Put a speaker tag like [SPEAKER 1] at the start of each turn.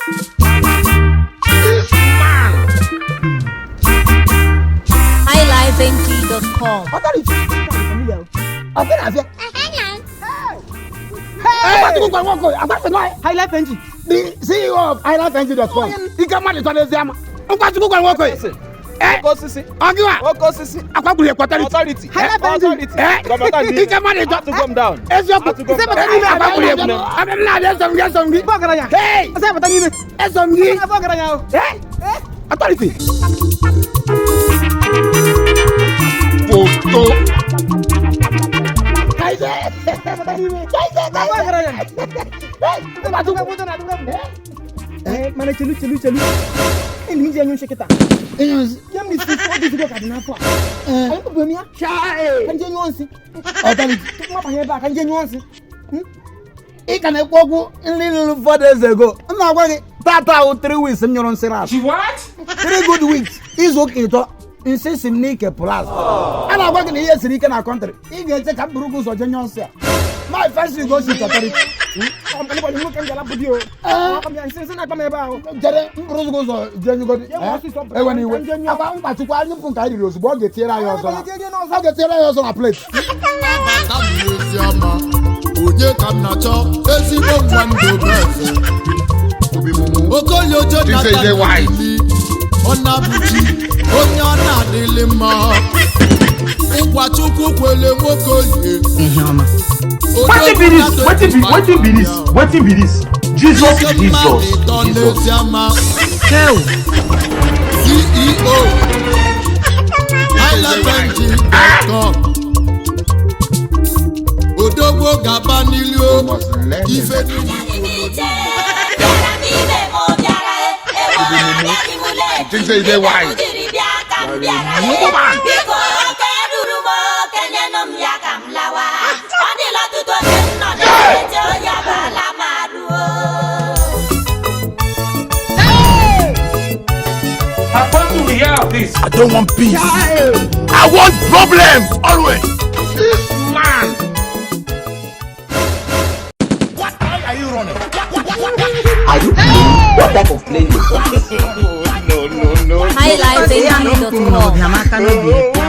[SPEAKER 1] Highlife.com.
[SPEAKER 2] Highlife NG.
[SPEAKER 3] The CEO of highlife.com. He come out and say, Nkwachukwu can walk away.
[SPEAKER 4] Okosisi.
[SPEAKER 3] Agiwa.
[SPEAKER 4] Okosisi.
[SPEAKER 3] Akwabule authority.
[SPEAKER 4] Authority.
[SPEAKER 3] He come out
[SPEAKER 4] to come down.
[SPEAKER 3] Akwabule. Hey. Authority. Photo.
[SPEAKER 2] Mana chelu. Ini dia nyun sekita. Yang di situ go kadina po. Ayo ko bemia. Chai. Kan je nyonsi.
[SPEAKER 3] Authority.
[SPEAKER 2] Ma pa heba kan je nyonsi.
[SPEAKER 3] He can ekwogu little 4 days ago. I'm not working. Tata 3 weeks in your own seras.
[SPEAKER 4] What?
[SPEAKER 3] 3 good weeks. Is okay to insist him nike plus. And I'm working here in the country. He gets a Brugus or Janyosia. My first we go to authority.
[SPEAKER 2] I'm going to look at the video. I'm insisting I come about.
[SPEAKER 3] Brugus or Janyo. When you went about Nkwachukwu, you can use what get here. I get here on a plate.
[SPEAKER 5] Oye kam na cho ezigbo nwando brefe Okolie the Onabuchi onye ona adịlị mma Nkwachukwu kwele Okolie
[SPEAKER 6] Wetin be this? Jesus.
[SPEAKER 5] CEO highlife.com Odogbo gaba nilio ife
[SPEAKER 3] Think say they wise.
[SPEAKER 6] I don't want peace. I want problems always.
[SPEAKER 3] This man.
[SPEAKER 6] Are you what type of plane is that?
[SPEAKER 1] Highlife.com.